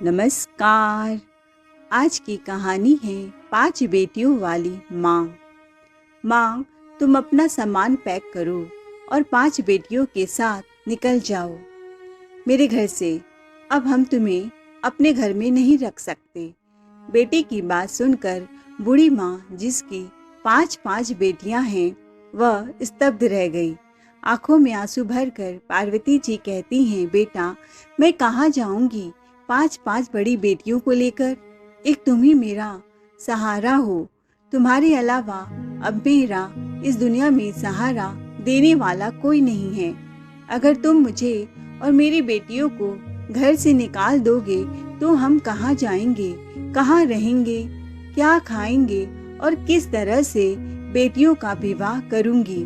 नमस्कार। आज की कहानी है 5 बेटियों वाली माँ। माँ, तुम अपना सामान पैक करो और 5 बेटियों के साथ निकल जाओ मेरे घर से। अब हम तुम्हें अपने घर में नहीं रख सकते। बेटी की बात सुनकर बूढ़ी माँ, जिसकी 5-5 बेटियां हैं, वह स्तब्ध रह गई। आंखों में आंसू भरकर पार्वती जी कहती हैं, बेटा, मैं कहाँ जाऊंगी 5-5 बड़ी बेटियों को लेकर। एक तुम ही मेरा सहारा हो। तुम्हारे अलावा अब मेरा इस दुनिया में सहारा देने वाला कोई नहीं है। अगर तुम मुझे और मेरी बेटियों को घर से निकाल दोगे तो हम कहाँ जाएंगे, कहाँ रहेंगे, क्या खाएंगे और किस तरह से बेटियों का विवाह करूंगी।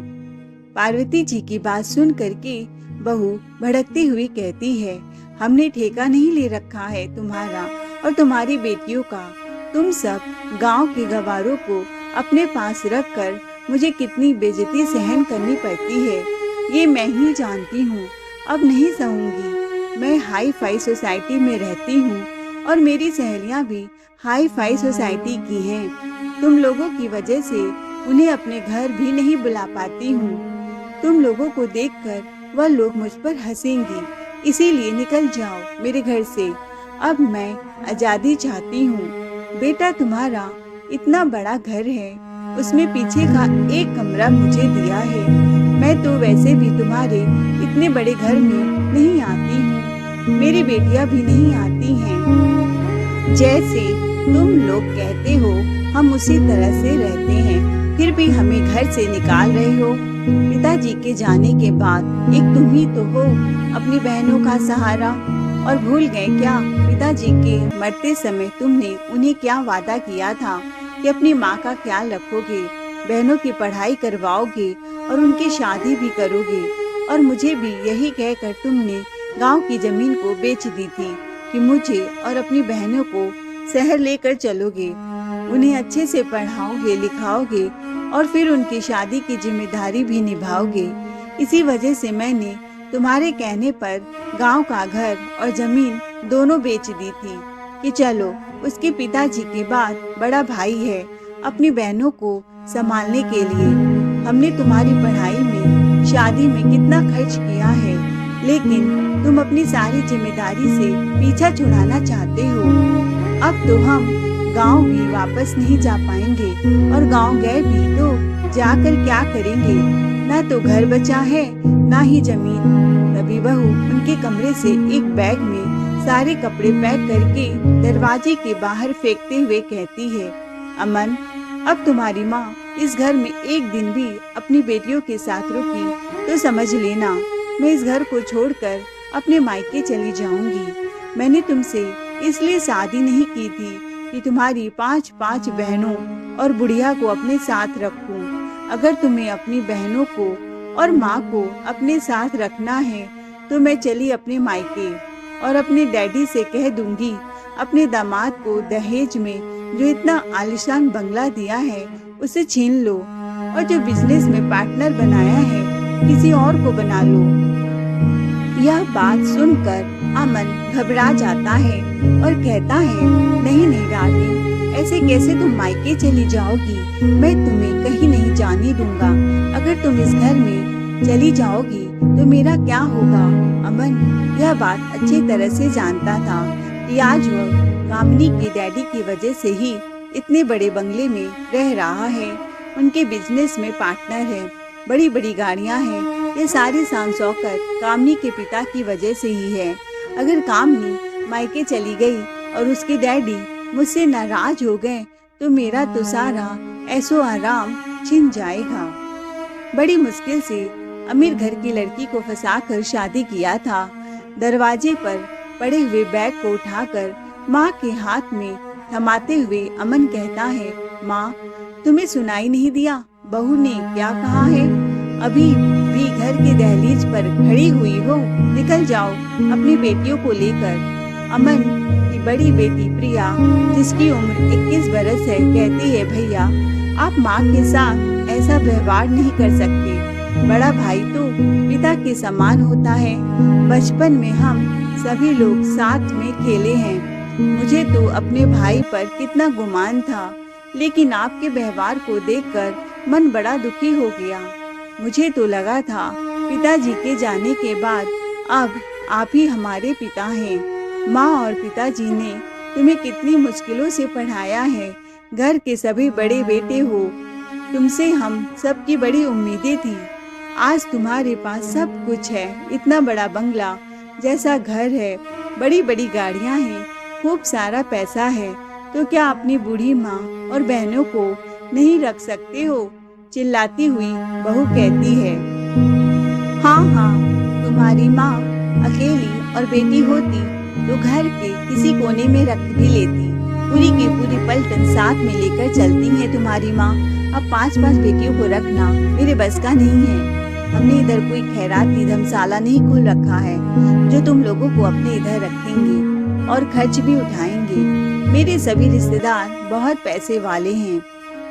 पार्वती जी की बात सुन करके बहू भड़कती हुई कहती है, हमने ठेका नहीं ले रखा है तुम्हारा और तुम्हारी बेटियों का। तुम सब गांव के गवारों को अपने पास रखकर मुझे कितनी बेइज्जती सहन करनी पड़ती है, ये मैं ही जानती हूँ। अब नहीं सहूंगी। मैं हाई फाई सोसाइटी में रहती हूँ और मेरी सहेलियाँ भी हाई फाई सोसाइटी की हैं। तुम लोगों की वजह से उन्हें अपने घर भी नहीं बुला पाती हूँ। तुम लोगों को देखकर वह लोग मुझ पर हंसेंगी, इसीलिए निकल जाओ मेरे घर से। अब मैं आजादी चाहती हूँ। बेटा, तुम्हारा इतना बड़ा घर है, उसमें पीछे का एक कमरा मुझे दिया है। मैं तो वैसे भी तुम्हारे इतने बड़े घर में नहीं आती हूँ, मेरी बेटियां भी नहीं आती हैं। जैसे तुम लोग कहते हो हम उसी तरह से रहते हैं, फिर भी हमें घर से निकाल रहे हो। पिताजी के जाने के बाद एक तुम ही तो हो अपनी बहनों का सहारा। और भूल गए क्या पिताजी के मरते समय तुमने उन्हें क्या वादा किया था कि अपनी माँ का ख्याल रखोगे, बहनों की पढ़ाई करवाओगे और उनकी शादी भी करोगे। और मुझे भी यही कहकर तुमने गांव की जमीन को बेच दी थी कि मुझे और अपनी बहनों को शहर लेकर चलोगे, उन्हें अच्छे से पढ़ाओगे लिखाओगे और फिर उनकी शादी की जिम्मेदारी भी निभाओगे। इसी वजह से मैंने तुम्हारे कहने पर गांव का घर और जमीन दोनों बेच दी थी कि चलो, उसके पिताजी के बाद बड़ा भाई है अपनी बहनों को संभालने के लिए। हमने तुम्हारी पढ़ाई में, शादी में कितना खर्च किया है, लेकिन तुम अपनी सारी जिम्मेदारी से पीछा छुड़ाना चाहते हो। अब तो हम गांव भी वापस नहीं जा पाएंगे और गांव गए भी तो जाकर क्या करेंगे, ना तो घर बचा है ना ही जमीन। तभी बहू उनके कमरे से एक बैग में सारे कपड़े पैक करके दरवाजे के बाहर फेंकते हुए कहती है, अमन, अब तुम्हारी माँ इस घर में एक दिन भी अपनी बेटियों के साथ रुकी तो समझ लेना मैं इस घर को छोड़कर अपने मायके चली जाऊंगी। मैंने तुमसे इसलिए शादी नहीं की थी कि तुम्हारी 5-5 बहनों और बुढ़िया को अपने साथ रखूं। अगर तुम्हें अपनी बहनों को और माँ को अपने साथ रखना है तो मैं चली अपने मायके और अपने डैडी से कह दूंगी अपने दामाद को दहेज में जो इतना आलिशान बंगला दिया है उसे छीन लो और जो बिजनेस में पार्टनर बनाया है किसी और को बना लो। यह बात सुनकर अमन घबरा जाता है और कहता है, नहीं नहीं डार्लिंग, ऐसे कैसे तुम मायके चली जाओगी। मैं तुम्हें कहीं नहीं जाने दूंगा। अगर तुम इस घर में चली जाओगी तो मेरा क्या होगा। अमन यह बात अच्छी तरह से जानता था कि आज वह कामनी के डैडी की वजह से ही इतने बड़े बंगले में रह रहा है। उनके बिजनेस में पार्टनर है, बड़ी बड़ी गाड़ियां हैं। ये सारी शान शौकत कामनी के पिता की वजह से ही है। अगर कामनी मायके चली गई और उसके डैडी मुझसे नाराज हो गए तो मेरा तो सारा ऐसो आराम छिन जाएगा। बड़ी मुश्किल से अमीर घर की लड़की को फंसाकर शादी किया था। दरवाजे पर पड़े हुए बैग को उठाकर माँ के हाथ में थमाते हुए अमन कहता है, माँ, तुम्हें सुनाई नहीं दिया बहू ने क्या कहा है। अभी भी घर के दहलीज पर खड़ी हुई हो, निकल जाओ अपनी बेटियों को लेकर। अमन की बड़ी बेटी प्रिया, जिसकी उम्र 21 बरस है, कहती है, भैया, आप माँ के साथ ऐसा व्यवहार नहीं कर सकते। बड़ा भाई तो पिता के समान होता है। बचपन में हम सभी लोग साथ में खेले हैं। मुझे तो अपने भाई पर कितना गुमान था, लेकिन आपके व्यवहार को देखकर मन बड़ा दुखी हो गया। मुझे तो लगा था पिताजी के जाने के बाद अब आप ही हमारे पिता हैं। माँ और पिताजी ने तुम्हें कितनी मुश्किलों से पढ़ाया है। घर के सभी बड़े बेटे हो, तुमसे हम सबकी बड़ी उम्मीदें थी। आज तुम्हारे पास सब कुछ है, इतना बड़ा बंगला जैसा घर है, बड़ी बड़ी गाड़ियाँ हैं, खूब सारा पैसा है, तो क्या अपनी बूढ़ी माँ और बहनों को नहीं रख सकते हो? चिल्लाती हुई बहू कहती है। हाँ हाँ, तुम्हारी माँ अकेली और बेटी होती तो घर के किसी कोने में रख भी लेती। पूरी की पूरी पलटन साथ में लेकर चलती है तुम्हारी माँ। अब 5-5 बेटियों को रखना मेरे बस का नहीं है। हमने इधर कोई खैराती धर्मशाला नहीं खोल रखा है जो तुम लोगों को अपने इधर रखेंगे और खर्च भी उठाएंगे। मेरे सभी रिश्तेदार बहुत पैसे वाले हैं।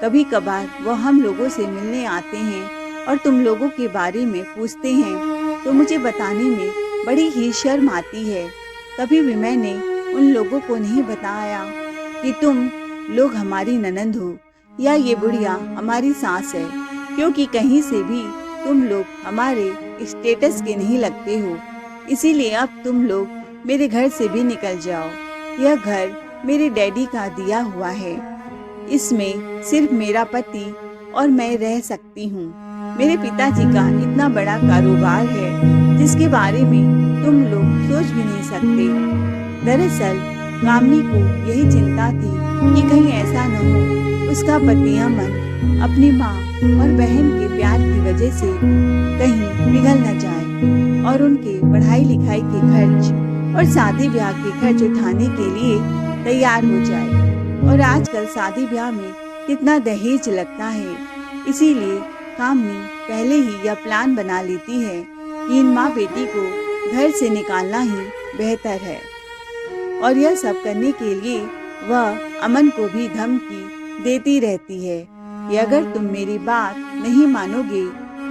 कभी कभार वो हम लोगों से मिलने आते हैं और तुम लोगों के बारे में पूछते हैं तो मुझे बताने में बड़ी ही शर्म आती है। कभी भी मैंने उन लोगों को नहीं बताया कि तुम लोग हमारी ननंद हो या ये बुढ़िया हमारी सास है, क्योंकि कहीं से भी तुम लोग हमारे स्टेटस के नहीं लगते हो। इसीलिए अब तुम लोग मेरे घर से भी निकल जाओ। यह घर मेरे डैडी का दिया हुआ है। इसमें सिर्फ मेरा पति और मैं रह सकती हूँ। मेरे पिताजी का इतना बड़ा कारोबार है जिसके बारे में तुम लोग सोच भी नहीं सकते। दरअसल कामनी को यही चिंता थी कि कहीं ऐसा न हो उसका पति अमन अपनी माँ और बहन के प्यार की वजह से कहीं पिघल न जाए और उनके पढ़ाई लिखाई के खर्च और शादी ब्याह के खर्च उठाने के लिए तैयार हो जाए। और आजकल शादी ब्याह में कितना दहेज लगता है, इसीलिए कामनी पहले ही यह प्लान बना लेती है कि इन माँ बेटी को घर से निकालना ही बेहतर है। और यह सब करने के लिए वह अमन को भी धमकी देती रहती है कि अगर तुम मेरी बात नहीं मानोगे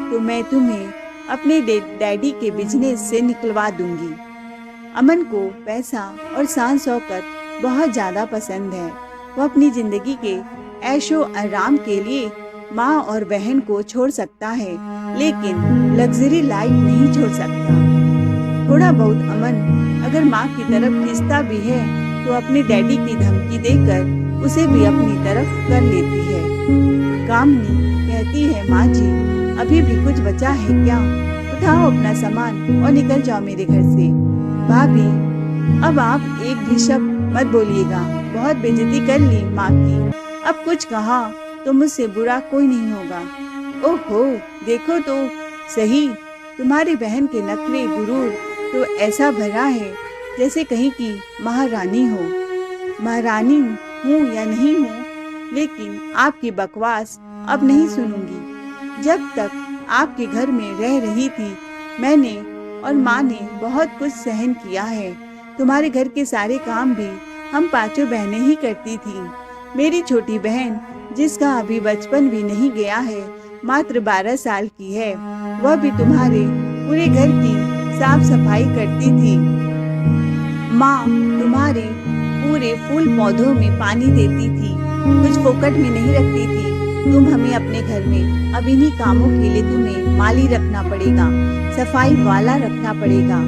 तो मैं तुम्हें अपने डैडी के बिजनेस से निकलवा दूंगी। अमन को पैसा और शान शौकत बहुत ज़्यादा पसंद है। वह अपनी जिंदगी के ऐशो आराम के लिए माँ और बहन को छोड़ सकता है, लेकिन लग्जरी लाइफ नहीं छोड़ सकता। थोड़ा बहुत अमन अगर माँ की तरफ खींचता भी है तो अपने डैडी की धमकी देकर उसे भी अपनी तरफ कर लेती है। कामनी कहती है, माँ जी अभी भी कुछ बचा है क्या? उठाओ अपना सामान और निकल जाओ मेरे घर से। भाभी अब आप एक भी शब्द मत बोलिएगा, बहुत बेइज्जती कर ली माँ की। अब कुछ कहा तो मुझसे बुरा कोई नहीं होगा। ओहो देखो तो सही, तुम्हारी बहन के नखरे गुरूर तो ऐसा भरा है जैसे कहीं की महारानी हो। महारानी हूँ या नहीं हूँ, लेकिन आपकी बकवास अब नहीं सुनूंगी। जब तक आपके घर में रह रही थी मैंने और माँ ने बहुत कुछ सहन किया है। तुम्हारे घर के सारे काम भी हम पांचों बहनें ही करती थी। मेरी छोटी बहन जिसका अभी बचपन भी नहीं गया है, मात्र 12 साल की है, वह भी तुम्हारे पूरे घर की साफ सफाई करती थी। माँ तुम्हारे पूरे फूल पौधों में पानी देती थी, कुछ फोकट में नहीं रखती थी। तुम हमें अपने घर में अब इन्हीं कामों के लिए तुम्हें माली रखना पड़ेगा, सफाई वाला रखना पड़ेगा,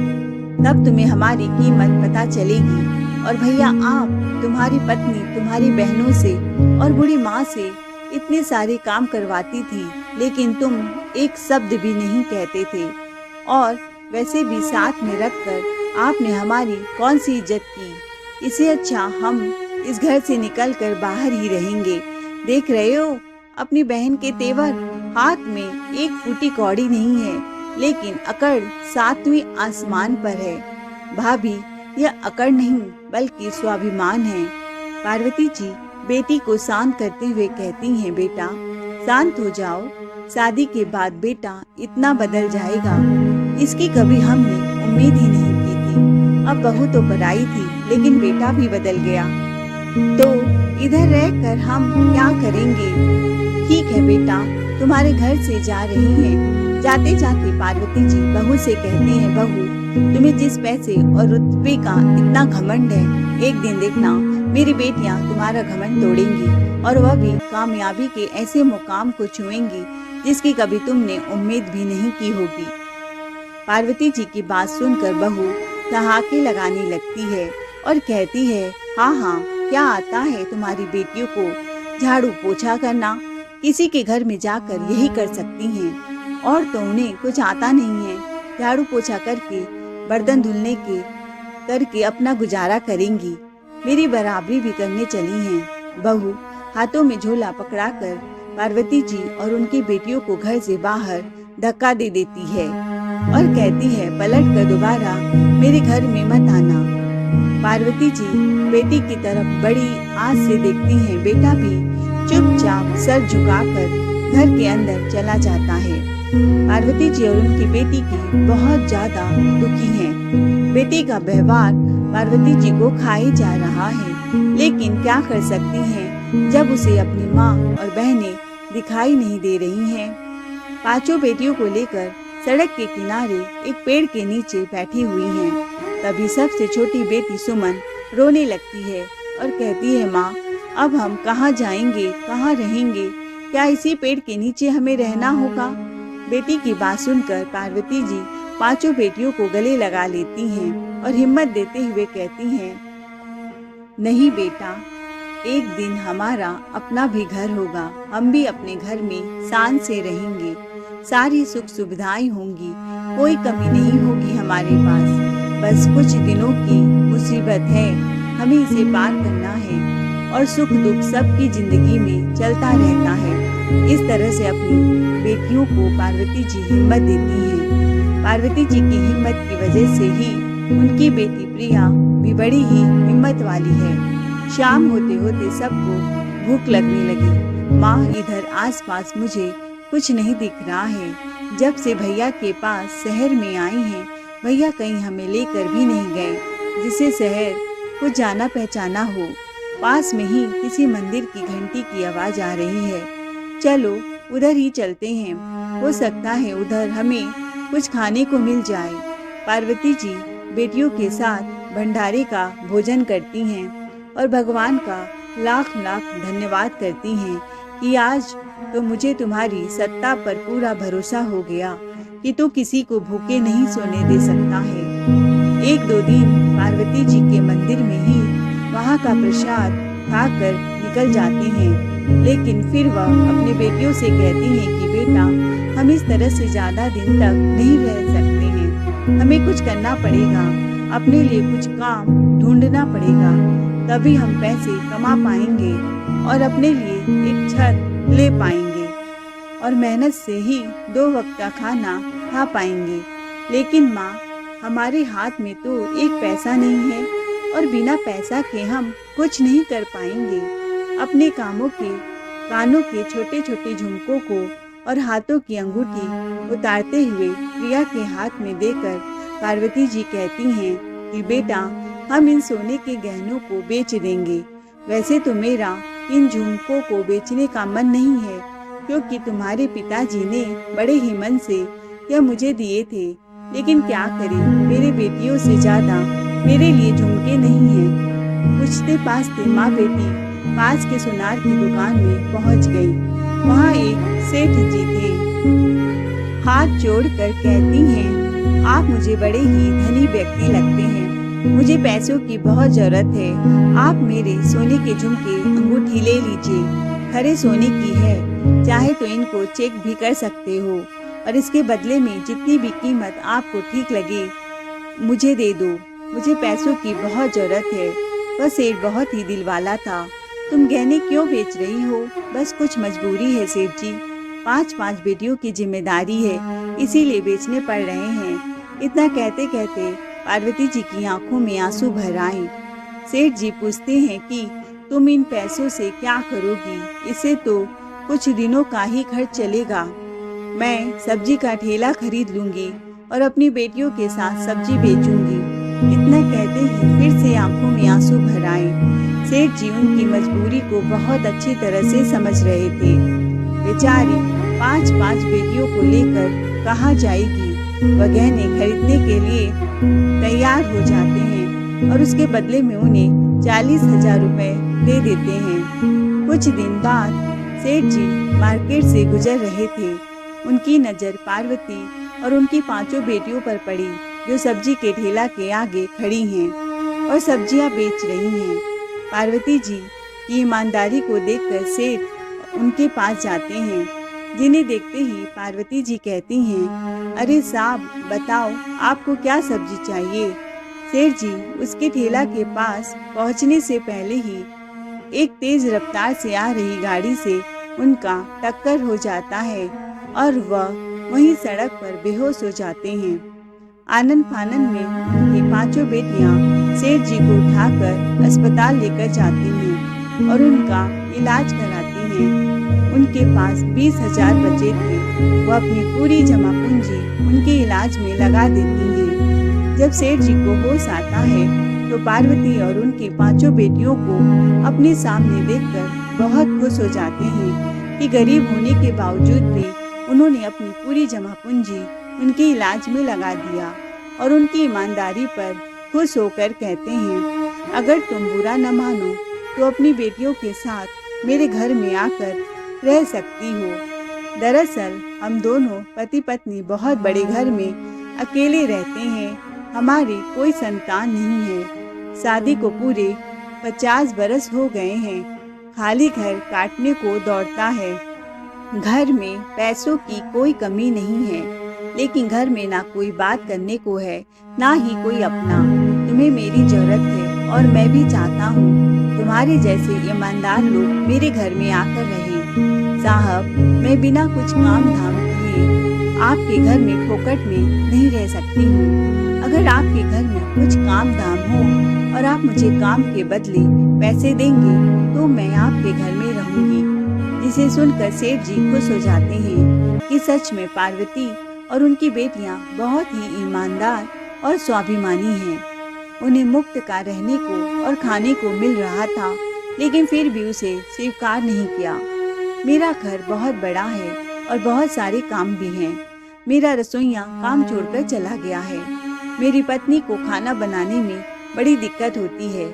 तब तुम्हें हमारी कीमत पता चलेगी। और भैया आप, तुम्हारी पत्नी तुम्हारी बहनों से और बूढ़ी माँ से इतने सारे काम करवाती थी, लेकिन तुम एक शब्द भी नहीं कहते थे। और वैसे भी साथ में रखकर आपने हमारी कौन सी इज्जत की। इससे अच्छा हम इस घर से निकलकर बाहर ही रहेंगे। देख रहे हो अपनी बहन के तेवर, हाथ में एक फूटी कौड़ी नहीं है, लेकिन अकड़ 7वें आसमान पर है। भाभी यह अकड़ नहीं बल्कि स्वाभिमान है। पार्वती जी बेटी को शांत करते हुए कहती हैं, बेटा शांत हो जाओ, शादी के बाद बेटा इतना बदल जाएगा, इसकी कभी हमने उम्मीद ही नहीं की थी। अब बहू तो पराई थी, लेकिन बेटा भी बदल गया, तो इधर रहकर हम क्या करेंगे? ठीक है बेटा, तुम्हारे घर से जा रही हैं। जाते जाते पार्वती जी बहू से कहती हैं, बहू तुम्हें जिस पैसे और रूपे का इतना घमंड है, एक दिन देखना मेरी बेटियां तुम्हारा घमंड तोड़ेंगी और वह भी कामयाबी के ऐसे मुकाम को छुएंगी जिसकी कभी तुमने उम्मीद भी नहीं की होगी। पार्वती जी की बात सुनकर बहू ठहाके लगाने लगती है और कहती है, हाँ हाँ, क्या आता है तुम्हारी बेटियों को झाड़ू पोछा करना? किसी के घर में जाकर यही कर सकती हैं और तो उन्हें कुछ आता नहीं है। झाड़ू पोछा करके बर्तन धुलने के करके अपना गुजारा करेंगी, मेरी बराबरी भी करने चली हैं। बहू हाथों में झोला पकड़ाकर पार्वती जी और उनकी बेटियों को घर से बाहर धक्का दे देती है और कहती है, पलट कर दोबारा मेरे घर में मत आना। पार्वती जी बेटी की तरफ बड़ी आस से देखती हैं। बेटा भी चुपचाप सर झुकाकर घर के अंदर चला जाता है। पार्वती जी और उनकी बेटी की बहुत ज्यादा दुखी हैं। बेटी का व्यवहार पार्वती जी को खाए जा रहा है, लेकिन क्या कर सकती हैं जब उसे अपनी माँ और बहनें दिखाई नहीं दे रही हैं। पांचों बेटियों को लेकर सड़क के किनारे एक पेड़ के नीचे बैठी हुई हैं। तभी सबसे छोटी बेटी सुमन रोने लगती है और कहती है, माँ अब हम कहाँ जाएंगे, कहाँ रहेंगे? क्या इसी पेड़ के नीचे हमें रहना होगा? बेटी की बात सुनकर पार्वती जी पांचों बेटियों को गले लगा लेती हैं और हिम्मत देते हुए कहती हैं, नहीं बेटा, एक दिन हमारा अपना भी घर होगा, हम भी अपने घर में शान से रहेंगे, सारी सुख सुविधाएं होंगी, कोई कमी नहीं होगी हमारे पास। बस कुछ दिनों की मुसीबत है, हमें इसे पार करना है और सुख दुख सबकी जिंदगी में चलता रहता है। इस तरह से अपनी बेटियों को पार्वती जी हिम्मत देती हैं। पार्वती जी की हिम्मत की वजह से ही उनकी बेटी प्रिया भी बड़ी ही हिम्मत वाली है। शाम होते होते सबको भूख लगने लगी। माँ इधर आसपास मुझे कुछ नहीं दिख रहा है। जब से भैया के पास शहर में आई हैं, भैया कहीं हमें लेकर भी नहीं गए जिसे शहर को जाना पहचाना हो। पास में ही किसी मंदिर की घंटी की आवाज आ रही है, चलो उधर ही चलते हैं, हो सकता है उधर हमें कुछ खाने को मिल जाए। पार्वती जी बेटियों के साथ भंडारे का भोजन करती हैं और भगवान का लाख लाख धन्यवाद करती हैं कि आज तो मुझे तुम्हारी सत्ता पर पूरा भरोसा हो गया कि तू किसी को भूखे नहीं सोने दे सकता है। एक दो दिन पार्वती जी के मंदिर में ही वहाँ का प्रसाद खाकर निकल जाते हैं, लेकिन फिर वह अपनी बेटियों से कहती हैं कि बेटा, हम इस तरह से ज्यादा दिन तक नहीं रह सकते हैं, हमें कुछ करना पड़ेगा, अपने लिए कुछ काम ढूंढना पड़ेगा, तभी हम पैसे कमा पाएंगे और अपने लिए एक छत ले पाएंगे और मेहनत से ही 2 वक्त का खाना खा पाएंगे। लेकिन माँ, हमारे हाथ में तो एक पैसा नहीं है और बिना पैसा के हम कुछ नहीं कर पाएंगे। अपने कानों के छोटे छोटे झुमकों को और हाथों की अंगूठी उतारते हुए प्रिया के हाथ में देकर पार्वती जी कहती हैं कि बेटा, हम इन सोने के गहनों को बेच देंगे। वैसे तो मेरा इन झुमकों को बेचने का मन नहीं है, क्योंकि तुम्हारे पिताजी ने बड़े ही मन से यह मुझे दिए थे, लेकिन क्या करें, मेरे बेटियों से ज्यादा मेरे लिए झुमके नहीं हैं। पूछते पाछते माँ बेटी पास के सुनार की दुकान में पहुँच गई। वहाँ एक सेठ जी थे। हाथ जोड़कर कहती हैं, आप मुझे बड़े ही धनी व्यक्ति लगते हैं, मुझे पैसों की बहुत जरूरत है, आप मेरे सोने के झुमके अंगूठी ले लीजिए, खरे सोने की है, चाहे तो इनको चेक भी कर सकते हो और इसके बदले में जितनी भी कीमत आपको ठीक लगे मुझे दे दो, मुझे पैसों की बहुत जरूरत है। वह सेठ बहुत ही दिलवाला था। तुम गहने क्यों बेच रही हो? बस कुछ मजबूरी है सेठ जी, 5 बेटियों की जिम्मेदारी है, इसीलिए बेचने पड़ रहे हैं। इतना कहते कहते पार्वती जी की आंखों में आंसू भर आए। सेठ जी पूछते हैं कि तुम इन पैसों से क्या करोगी? इससे तो कुछ दिनों का ही खर्च चलेगा। मैं सब्जी का ठेला खरीद लूंगी और अपनी बेटियों के साथ सब्जी बेचूंगी। इतना कहते ही फिर से आंखों में आंसू भर आए। सेठ जी उनकी मजबूरी को बहुत अच्छी तरह से समझ रहे थे। बेचारी 5 बेटियों को लेकर कहाँ जाएगी? वह गहने खरीदने के लिए तैयार हो जाते हैं। और उसके बदले में उन्हें 40,000 रुपए दे देते हैं। कुछ दिन बाद सेठ जी मार्केट से गुजर रहे थे। उनकी नज़र पार्वती और उनकी 5 बेटियों पर पड़ी, जो सब्जी के ठेला के आगे खड़ी हैं और सब्जियां बेच रही हैं। पार्वती जी की ईमानदारी को देखकर सेठ उनके पास जाते हैं, जिन्हें देखते ही पार्वती जी कहती हैं, अरे साहब बताओ आपको क्या सब्जी चाहिए। सेठ जी उसके ठेला के पास पहुंचने से पहले ही एक तेज रफ्तार से आ रही गाड़ी से उनका टक्कर हो जाता है और वह वहीं सड़क पर बेहोश हो जाते हैं। आनन फानन में उनकी 5 बेटियां सेठ जी को उठाकर अस्पताल लेकर जाती हैं और उनका इलाज कराती हैं। उनके पास 20,000 बचे थे। वो अपनी पूरी जमा पूंजी उनके इलाज में लगा देती हैं। जब सेठ जी को होश आता है तो पार्वती और उनकी 5 बेटियों को अपने सामने देखकर बहुत खुश हो जाते हैं कि गरीब होने के बावजूद भी उन्होंने अपनी पूरी जमा पूंजी उनके इलाज में लगा दिया और उनकी ईमानदारी पर खुश होकर कहते हैं, अगर तुम बुरा न मानो तो अपनी बेटियों के साथ मेरे घर में आकर रह सकती हो। दरअसल हम दोनों पति पत्नी बहुत बड़े घर में अकेले रहते हैं। हमारी कोई संतान नहीं है। शादी को पूरे 50 बरस हो गए हैं। खाली घर काटने को दौड़ता है। घर में पैसों की कोई कमी नहीं है, लेकिन घर में ना कोई बात करने को है, ना ही कोई अपना। तुम्हें मेरी जरूरत है और मैं भी चाहता हूँ तुम्हारे जैसे ईमानदार लोग मेरे घर में आकर रहें। साहब, मैं बिना कुछ काम धाम किए आपके घर में फोकट में नहीं रह सकती हूँ। अगर आपके घर में कुछ काम धाम हो और आप मुझे काम के बदले पैसे देंगे तो मैं आपके घर में रहूंगी। जिसे सुनकर सेठ जी खुश हो जाते हैं कि सच में पार्वती और उनकी बेटियां बहुत ही ईमानदार और स्वाभिमानी हैं। उन्हें मुफ्त का रहने को और खाने को मिल रहा था, लेकिन फिर भी उसे स्वीकार नहीं किया। मेरा घर बहुत बड़ा है और बहुत सारे काम भी हैं। मेरा रसोइया काम छोड़कर चला गया है। मेरी पत्नी को खाना बनाने में बड़ी दिक्कत होती है।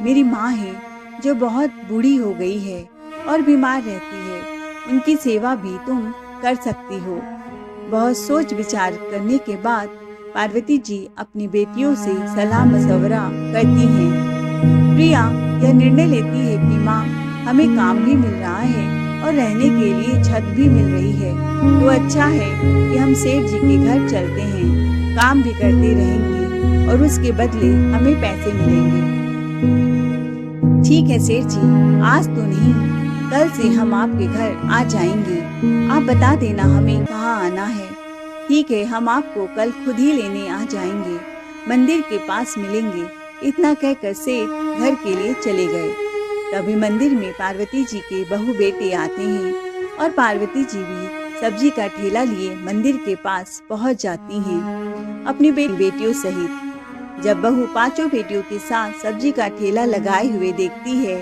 मेरी माँ है जो बहुत बूढ़ी हो गई है और बीमार रहती है। उनकी सेवा भी तुम कर सकती हो। बहुत सोच विचार करने के बाद पार्वती जी अपनी बेटियों से सलाह मशवरा करती हैं। प्रिया यह निर्णय लेती है कि माँ, हमें काम भी मिल रहा है और रहने के लिए छत भी मिल रही है, तो अच्छा है कि हम सेठ जी के घर चलते हैं। काम भी करते रहेंगे और उसके बदले हमें पैसे मिलेंगे। ठीक है सेठ जी, आज तो नहीं, कल से हम आपके घर आ जाएंगे। आप बता देना हमें कहाँ आना है। ठीक है, हम आपको कल खुद ही लेने आ जाएंगे। मंदिर के पास मिलेंगे। इतना कहकर सेठ घर के लिए चले गए। तभी मंदिर में पार्वती जी के बहू बेटे आते हैं और पार्वती जी भी सब्जी का ठेला लिए मंदिर के पास पहुंच जाती हैं अपनी बेटियों सहित। जब बहू 5 बेटियों के साथ सब्जी का ठेला लगाए हुए देखती है,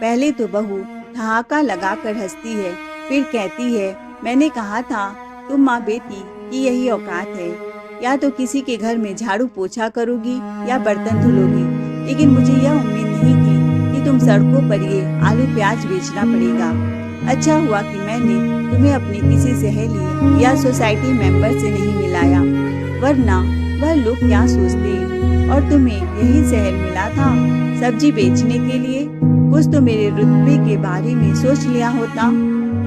पहले तो बहू ठहाका लगाकर हंसती है, फिर कहती है, मैंने कहा था तुम माँ बेटी की यही औकात है। या तो किसी के घर में झाड़ू पोछा करोगी या बर्तन धुलोगी, लेकिन मुझे यह उम्मीद नहीं थी कि तुम सड़कों पर ये आलू प्याज बेचना पड़ेगा। अच्छा हुआ कि मैंने तुम्हें अपनी किसी सहेली या सोसाइटी मेंबर से नहीं मिलाया, वरना वह लोग क्या सोचते। और तुम्हें यही शहर मिला था सब्जी बेचने के लिए। कुछ तो मेरे रुतबे के बारे में सोच लिया होता।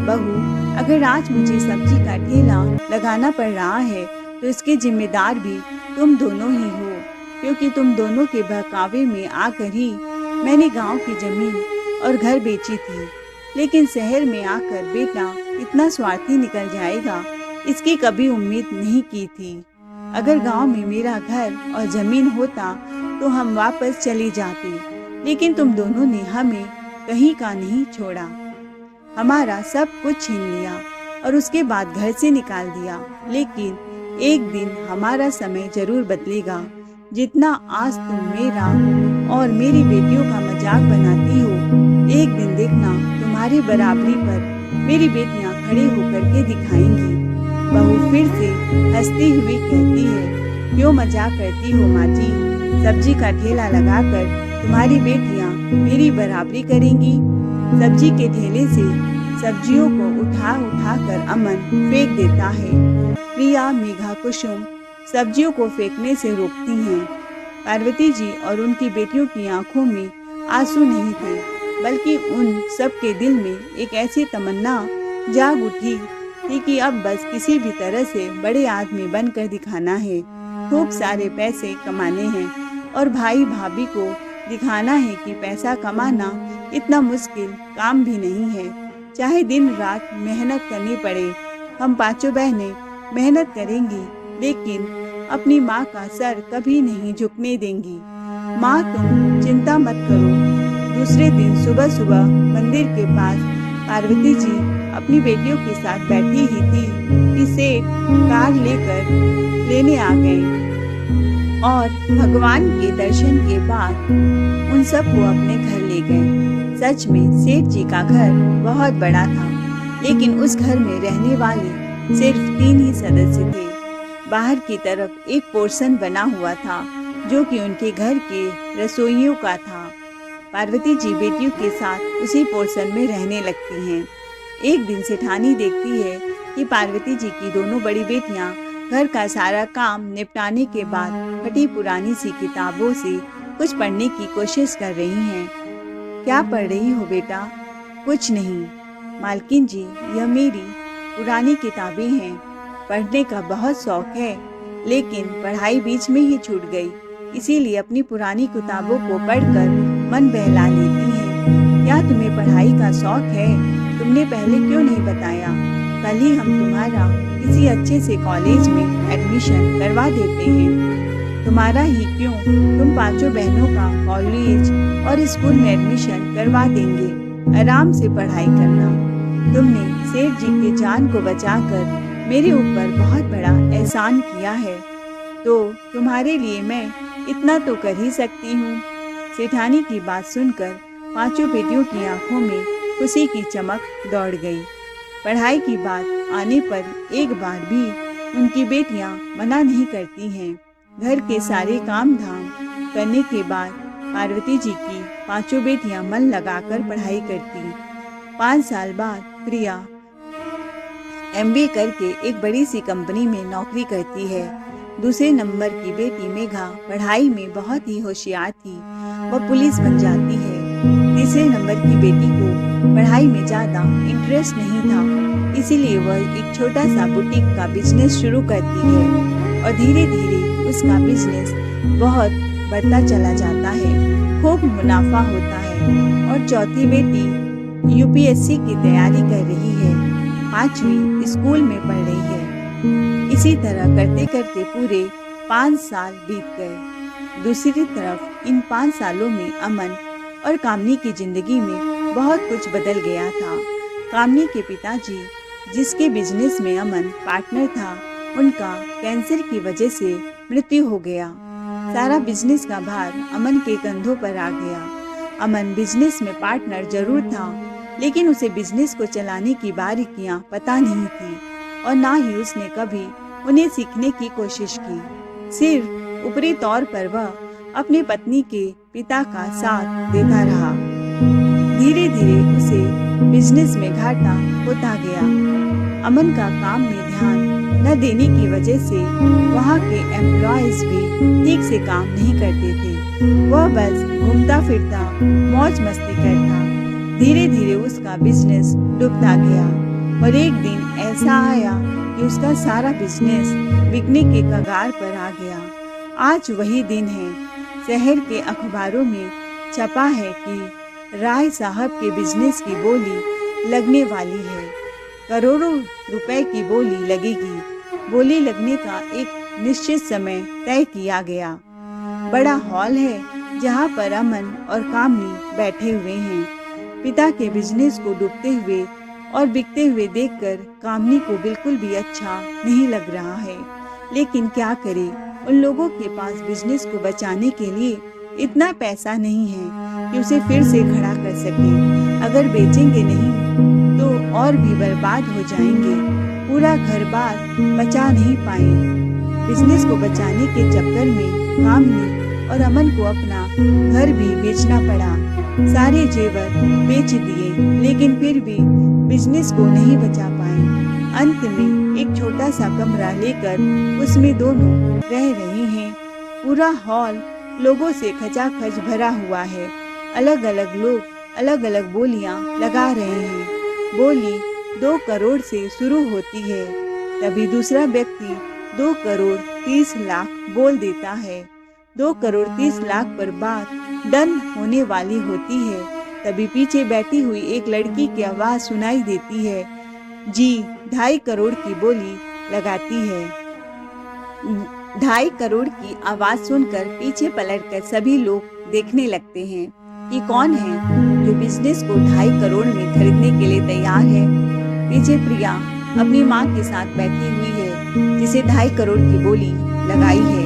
बहू, अगर आज मुझे सब्जी का ठेला लगाना पड़ रहा है तो इसके जिम्मेदार भी तुम दोनों ही हो, क्योंकि तुम दोनों के बहकावे में आकर ही मैंने गांव की जमीन और घर बेची थी। लेकिन शहर में आकर बेटा इतना स्वार्थी निकल जाएगा, इसकी कभी उम्मीद नहीं की थी। अगर गांव में मेरा घर और जमीन होता तो हम वापस चले जाते, लेकिन तुम दोनों ने हमें कहीं का नहीं छोड़ा। हमारा सब कुछ छीन लिया और उसके बाद घर से निकाल दिया। लेकिन एक दिन हमारा समय जरूर बदलेगा। जितना आज तुम मेरा और मेरी बेटियों का मजाक बनाती हो, एक दिन देखना तुम्हारी बराबरी पर मेरी बेटियां खड़े होकर के दिखाएंगी। बहू फिर से हंसती हुई कहती है, क्यों मजाक करती हो माँ जी? सब्जी का ठेला लगाकर तुम्हारी बेटियां मेरी बराबरी करेंगी। सब्जी के ठेले से सब्जियों को उठा उठा कर अमन फेंक देता है। प्रिया, मेघा, कुसुम सब्जियों को फेंकने से रोकती हैं। पार्वती जी और उनकी बेटियों की आंखों में आंसू नहीं थे, बल्कि उन सब के दिल में एक ऐसी तमन्ना जाग उठी थी कि अब बस किसी भी तरह से बड़े आदमी बनकर दिखाना है, खूब सारे पैसे कमाने हैं और भाई भाभी को दिखाना है कि पैसा कमाना इतना मुश्किल काम भी नहीं है। चाहे दिन रात मेहनत करनी पड़े, हम पांचों बहनें मेहनत करेंगी, लेकिन अपनी माँ का सर कभी नहीं झुकने देंगी। माँ, तुम चिंता मत करो। दूसरे दिन सुबह सुबह मंदिर के पास पार्वती जी अपनी बेटियों के साथ बैठी ही थी कि सेठ कार लेने आ गए और भगवान के दर्शन के बाद उन सबको अपने घर ले गए। सच में सेठ जी का घर बहुत बड़ा था, लेकिन उस घर में रहने वाले सिर्फ 3 ही सदस्य थे। बाहर की तरफ एक पोर्शन बना हुआ था जो कि उनके घर के रसोइयों का था। पार्वती जी बेटियों के साथ उसी पोर्शन में रहने लगती हैं। एक दिन सेठानी देखती है कि पार्वती जी की दोनों बड़ी बेटियां घर का सारा काम निपटाने के बाद फटी पुरानी सी किताबों से कुछ पढ़ने की कोशिश कर रही हैं। क्या पढ़ रही हो बेटा? कुछ नहीं मालकिन जी, यह मेरी पुरानी किताबें हैं। पढ़ने का बहुत शौक है, लेकिन पढ़ाई बीच में ही छूट गई, इसीलिए अपनी पुरानी किताबों को पढ़कर मन बहला लेती हैं। क्या तुम्हें पढ़ाई का शौक है? तुमने पहले क्यों नहीं बताया? कल ही हम तुम्हारा किसी अच्छे से कॉलेज में एडमिशन करवा देते हैं। तुम्हारा ही क्यों, तुम पांचों बहनों का कॉलेज और स्कूल में एडमिशन करवा देंगे। आराम से पढ़ाई करना। तुमने सेठ जी की जान को बचाकर मेरे ऊपर बहुत बड़ा एहसान किया है, तो तुम्हारे लिए मैं इतना तो कर ही सकती हूँ। सेठानी की बात सुनकर पांचों बेटियों की आंखों में खुशी की चमक दौड़ गई। पढ़ाई की बात आने पर एक बार भी उनकी बेटियां मना नहीं करती हैं। घर के सारे काम धाम करने के बाद पार्वती जी की पांचों बेटियां मन लगाकर पढ़ाई करती। 5 साल बाद प्रिया MBA करके एक बड़ी सी कंपनी में नौकरी करती है। दूसरे नंबर की बेटी मेघा पढ़ाई में बहुत ही होशियार थी, वह पुलिस बन जाती है। तीसरे नंबर की बेटी को पढ़ाई में ज़्यादा इंटरेस्ट नहीं था, इसीलिए वह एक छोटा सा बुटीक का बिजनेस शुरू करती है और धीरे धीरे उसका बिजनेस बहुत बढ़ता चला जाता है, खूब मुनाफा होता है। और चौथी बेटी UPSC की तैयारी कर रही है, 5वीं स्कूल में पढ़ रही है। इसी तरह करते करते पूरे 5 साल बीत गए। दूसरी तरफ इन 5 सालों में अमन और कामनी की जिंदगी में बहुत कुछ बदल गया था। कामनी के पिताजी, जिसके बिजनेस में अमन पार्टनर था, उनका कैंसर की वजह से मृत्यु हो गया। सारा बिजनेस का भार अमन के कंधों पर आ गया। अमन बिजनेस में पार्टनर जरूर था, लेकिन उसे बिजनेस को चलाने की बारीकियां पता नहीं थी और ना ही उसने कभी उन्हें सीखने की कोशिश की। सिर्फ ऊपरी तौर पर वह अपनी पत्नी के पिता का साथ देता रहा। धीरे धीरे उसे बिजनेस में घाटा होता गया। अमन का काम में ध्यान न देने की वजह से वहाँ के एम्प्लॉयज भी ठीक से काम नहीं करते थे। वह बस घूमता फिरता मौज मस्ती करता। धीरे धीरे उसका बिजनेस डूबता गया और एक दिन ऐसा आया कि उसका सारा बिजनेस बिकने के कगार पर आ गया। आज वही दिन है। शहर के अखबारों में छपा है कि राय साहब के बिजनेस की बोली लगने वाली है। करोड़ों रुपए की बोली लगेगी। बोली लगने का एक निश्चित समय तय किया गया। बड़ा हॉल है जहाँ पर अमन और कामनी बैठे हुए हैं। पिता के बिजनेस को डूबते हुए और बिकते हुए देखकर कामनी को बिल्कुल भी अच्छा नहीं लग रहा है, लेकिन क्या करे, उन लोगों के पास बिजनेस को बचाने के लिए इतना पैसा नहीं है कि उसे फिर से खड़ा कर सके। अगर बेचेंगे नहीं तो और भी बर्बाद हो जाएंगे, पूरा घर बार बचा नहीं पाए। बिजनेस को बचाने के चक्कर में कामनी और अमन को अपना घर भी बेचना पड़ा। सारे जेवर बेच दिए, लेकिन फिर भी बिजनेस को नहीं बचा पाए। अंत में एक छोटा सा कमरा लेकर उसमें दोनों रह रहे हैं। पूरा हॉल लोगों से खचाखच भरा हुआ है। अलग अलग लोग अलग अलग बोलियां लगा रहे हैं। बोली 2 करोड़ से शुरू होती है। तभी दूसरा व्यक्ति 2 करोड़ 30 लाख बोल देता है। 2 करोड़ 30 लाख पर बात डन होने वाली होती है। तभी पीछे बैठी हुई एक लड़की की आवाज सुनाई देती है। जी 2.5 करोड़ की बोली लगाती है। 2.5 करोड़ की आवाज सुनकर पीछे पलटकर सभी लोग देखने लगते हैं कि कौन है जो बिजनेस को 2.5 करोड़ में खरीदने के लिए तैयार है। पीछे प्रिया अपनी माँ के साथ बैठी हुई है, जिसे 2.5 करोड़ की बोली लगाई है।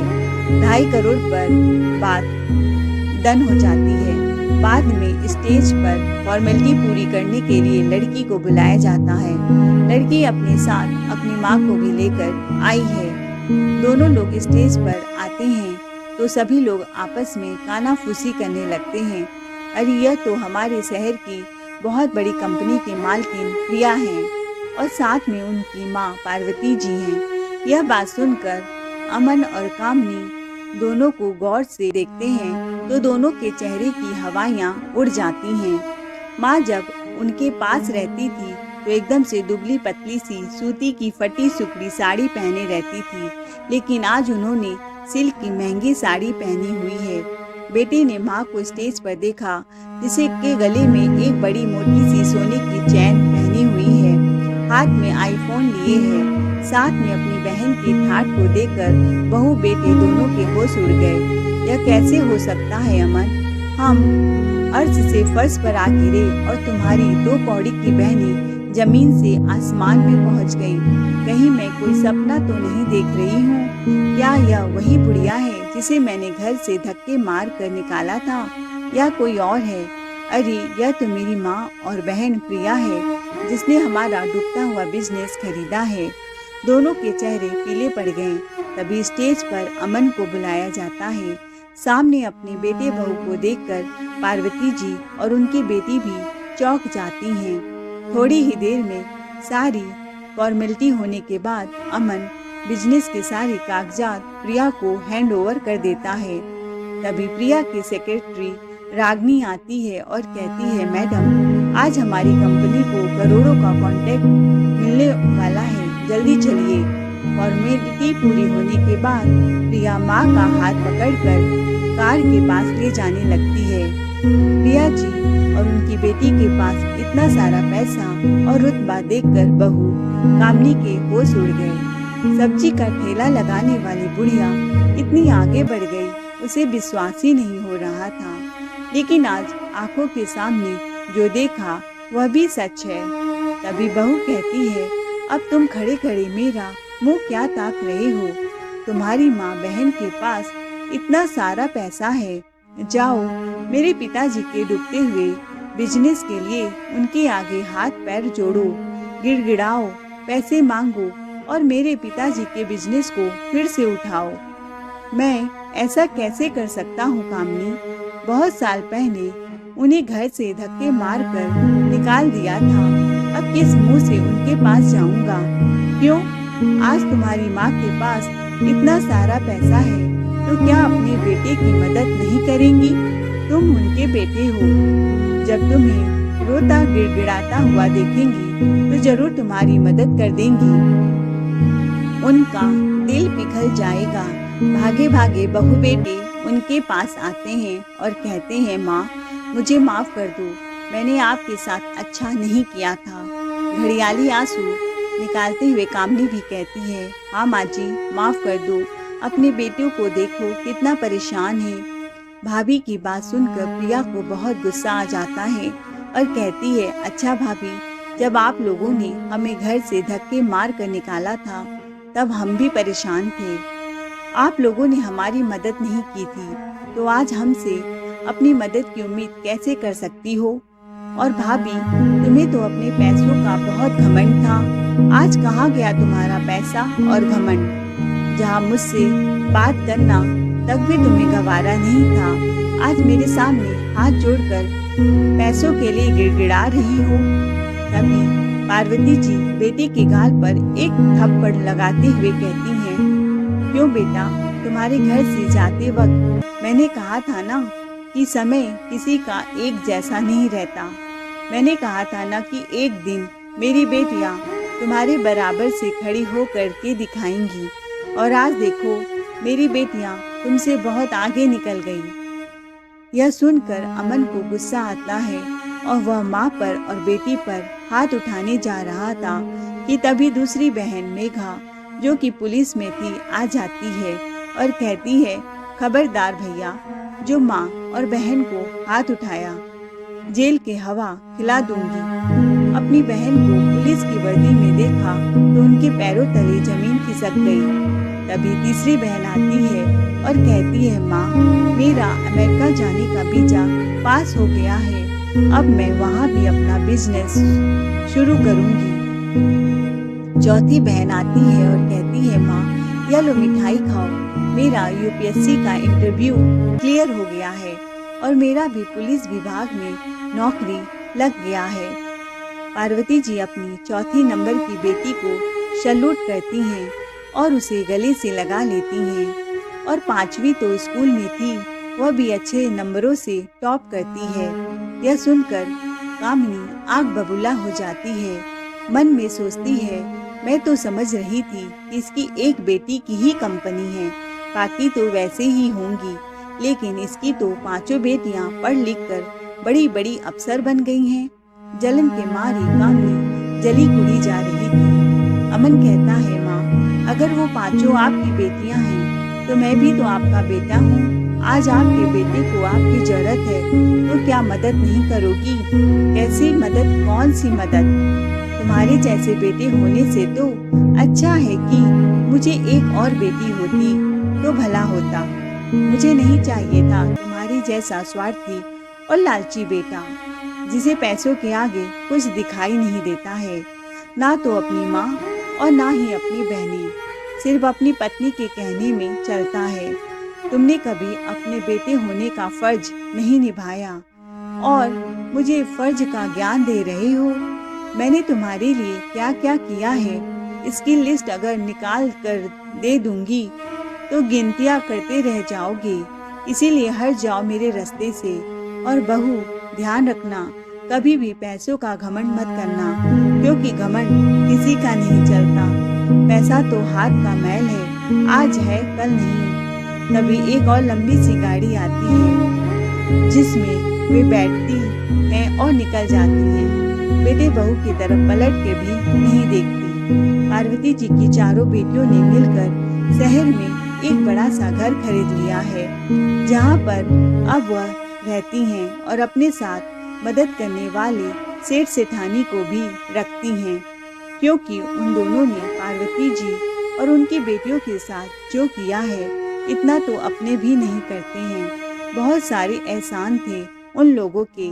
2.5 करोड़ पर बात डन हो जाती है। बाद में स्टेज पर फॉर्मेलिटी पूरी करने के लिए लड़की को बुलाया जाता है। लड़की अपने साथ अपनी माँ को भी लेकर आई है। दोनों लोग स्टेज पर आते हैं तो सभी लोग आपस में कानाफूसी करने लगते हैं। अरे यह तो हमारे शहर की बहुत बड़ी कंपनी की मालकिन प्रिया हैं और साथ में उनकी माँ पार्वती जी हैं। यह बात सुनकर अमन और कामनी दोनों को गौर से देखते हैं तो दोनों के चेहरे की हवाइयाँ उड़ जाती हैं। माँ जब उनके पास रहती थी तो एकदम से दुबली पतली सी सूती की फटी सुकड़ी साड़ी पहने रहती थी, लेकिन आज उन्होंने सिल्क की महंगी साड़ी पहनी हुई है। बेटे ने माँ को स्टेज पर देखा, जिसे के गले में एक बड़ी मोटी सी सोने की चैन पहनी हुई है, हाथ में आईफोन लिए है। साथ में अपनी बहन की ठाट को देखकर बहू बेटे दोनों के होश उड़ गए। यह कैसे हो सकता है अमन? हम अर्श से फर्श पर आ गिरे और तुम्हारी 2 कौड़ी की बहनें जमीन से आसमान में पहुंच गई। कहीं मैं कोई सपना तो नहीं देख रही हूँ? क्या यह वही बुढ़िया है जिसे मैंने घर से धक्के मार कर निकाला था, या कोई और है? अरे यह तो मेरी माँ और बहन प्रिया है, जिसने हमारा डूबता हुआ बिजनेस खरीदा है। दोनों के चेहरे पीले पड़ गए। तभी स्टेज पर अमन को बुलाया जाता है। सामने अपने बेटे बहू को देखकर पार्वती जी और उनकी बेटी भी चौंक जाती हैं। थोड़ी ही देर में सारी फॉर्मेलिटी होने के बाद अमन बिजनेस के सारे कागजात प्रिया को हैंड ओवर कर देता है। तभी प्रिया की सेक्रेटरी रागनी आती है और कहती है, मैडम आज हमारी कंपनी को करोड़ों का कॉन्ट्रैक्ट मिलने वाला है, जल्दी चलिए। फॉर्मेलिटी पूरी होने के बाद प्रिया माँ का हाथ पकड़कर कार के पास ले जाने लगती है। प्रिया जी और उनकी बेटी के पास इतना सारा पैसा और रुतबा देखकर बहू कामनी के होश उड़ गए। सब्जी का ठेला लगाने वाली बुढ़िया इतनी आगे बढ़ गई, उसे विश्वास ही नहीं हो रहा था। लेकिन आज आंखों के सामने जो देखा वह भी सच है। तभी बहू कहती है, अब तुम खड़े खड़े मेरा मुंह क्या ताक रहे हो? तुम्हारी माँ बहन के पास इतना सारा पैसा है, जाओ मेरे पिताजी के डूबते हुए बिजनेस के लिए उनके आगे हाथ पैर जोड़ो, गिड़गिड़ाओ, पैसे मांगो और मेरे पिताजी के बिजनेस को फिर से उठाओ। मैं ऐसा कैसे कर सकता हूँ कामनी? बहुत साल पहले उन्हें घर से धक्के मारकर निकाल दिया था। अब किस मुंह से उनके पास जाऊंगा? क्यों? आज तुम्हारी माँ के पास इतना सारा पैसा है तो क्या अपने बेटे की मदद नहीं करेंगी? तुम उनके बेटे हो। जब तुम्हें रोता गिड़गिड़ाता हुआ देखेंगी तो जरूर तुम्हारी मदद कर देंगी। उनका दिल पिघल जाएगा। भागे भागे बहू बेटे उनके पास आते हैं और कहते हैं, माँ मुझे माफ कर दो, मैंने आपके साथ अच्छा नहीं किया था। घड़ियाली आंसू निकालते हुए कामनी भी कहती है, हाँ माँ जी माफ कर दो, अपने बेटों को देखो कितना परेशान है। भाभी की बात सुनकर प्रिया को बहुत गुस्सा आ जाता है और कहती है, अच्छा भाभी, जब आप लोगों ने हमें घर से धक्के मार कर निकाला था तब हम भी परेशान थे। आप लोगों ने हमारी मदद नहीं की थी तो आज हमसे अपनी मदद की उम्मीद कैसे कर सकती हो? और भाभी, तुम्हें तो अपने पैसों का बहुत घमंड था। आज कहाँ गया तुम्हारा पैसा और घमंड? जहाँ मुझसे बात करना तब भी तुम्हें गवारा नहीं था आज मेरे सामने हाथ जोड़कर पैसों के लिए गिड़गिड़ा रही हो। तभी पार्वती जी बेटी के गाल पर एक थप्पड़ लगाते हुए कहती हैं, क्यों बेटा, तुम्हारे घर से जाते वक्त मैंने कहा था ना कि समय किसी का एक जैसा नहीं रहता। मैंने कहा था ना कि एक दिन मेरी बेटियां तुम्हारे बराबर से खड़ी हो करके दिखाएंगी, और आज देखो मेरी बेटियां तुमसे बहुत आगे निकल गई। यह सुनकर अमन को गुस्सा आता है और वह माँ पर और बेटी पर हाथ उठाने जा रहा था कि तभी दूसरी बहन मेघा, जो कि पुलिस में थी, आ जाती है और कहती है, खबरदार भैया, जो माँ और बहन को हाथ उठाया जेल के हवा खिला दूंगी। अपनी बहन को पुलिस की वर्दी में देखा तो उनके पैरों तले जमीन खिसक गई। तभी तीसरी बहन आती है और कहती है, माँ, मेरा अमेरिका जाने का वीजा पास हो गया है, अब मैं वहाँ भी अपना बिजनेस शुरू करूँगी। चौथी बहन आती है और कहती है, माँ, यह लो मिठाई खाओ, मेरा यूपीएससी का इंटरव्यू क्लियर हो गया है और मेरा भी पुलिस विभाग में नौकरी लग गया है। पार्वती जी अपनी चौथी नंबर की बेटी को सैल्यूट करती हैं और उसे गले से लगा लेती हैं, और पांचवी तो स्कूल में थी, वह भी अच्छे नंबरों से टॉप करती है। यह सुनकर कामिनी आग बबूला हो जाती है। मन में सोचती है, मैं तो समझ रही थी कि इसकी एक बेटी की ही कंपनी है, बाकी तो वैसे ही होंगी, लेकिन इसकी तो पांचों बेटियां पढ़ लिख कर बड़ी बड़ी अफसर बन गई हैं। जलन के मारे कामिनी जली कुड़ी जा रही थी। अमन कहता है, माँ, अगर वो पांचों आपकी बेटियां हैं तो मैं भी तो आपका बेटा हूँ। आज आपके बेटे को आपकी जरूरत है तो क्या मदद नहीं करोगी? कैसी मदद? कौन सी मदद? तुम्हारे जैसे बेटे होने से तो अच्छा है कि मुझे एक और बेटी होती तो भला होता। मुझे नहीं चाहिए था तुम्हारी जैसा स्वार्थी और लालची बेटा, जिसे पैसों के आगे कुछ दिखाई नहीं देता है, ना तो अपनी माँ और ना ही अपनी बहनें, सिर्फ अपनी पत्नी के कहने में चलता है। तुमने कभी अपने बेटे होने का फर्ज नहीं निभाया और मुझे फर्ज का ज्ञान दे रहे हो। मैंने तुम्हारे लिए क्या क्या किया है, इसकी लिस्ट अगर निकाल कर दे दूंगी तो गिनतियाँ करते रह जाओगे। इसीलिए हट जाओ मेरे रास्ते से। और बहू, ध्यान रखना, कभी भी पैसों का घमंड मत करना, क्योंकि घमंड किसी का नहीं चलता। पैसा तो हाथ का मैल है, आज है कल नहीं। तभी एक और लंबी सी गाड़ी आती है जिसमें वे बैठती हैं और निकल जाती हैं। बेटे बहू की तरफ पलट के भी नहीं देखती। पार्वती जी की चारों बेटियों ने मिलकर शहर में एक बड़ा सा घर खरीद लिया है, जहाँ पर अब वह रहती हैं और अपने साथ मदद करने वाले सेठ सेठानी को भी रखती हैं, क्योंकि उन दोनों ने पार्वती जी और उनकी बेटियों के साथ जो किया है, इतना तो अपने भी नहीं करते हैं। बहुत सारे एहसान थे उन लोगों के,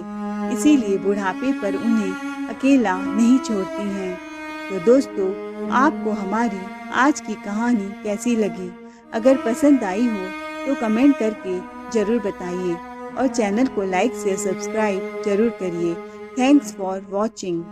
इसीलिए बुढ़ापे पर उन्हें अकेला नहीं छोड़ती हैं। तो दोस्तों, आपको हमारी आज की कहानी कैसी लगी? अगर पसंद आई हो तो कमेंट करके ज़रूर बताइए और चैनल को लाइक से सब्सक्राइब जरूर करिए। Thanks for watching.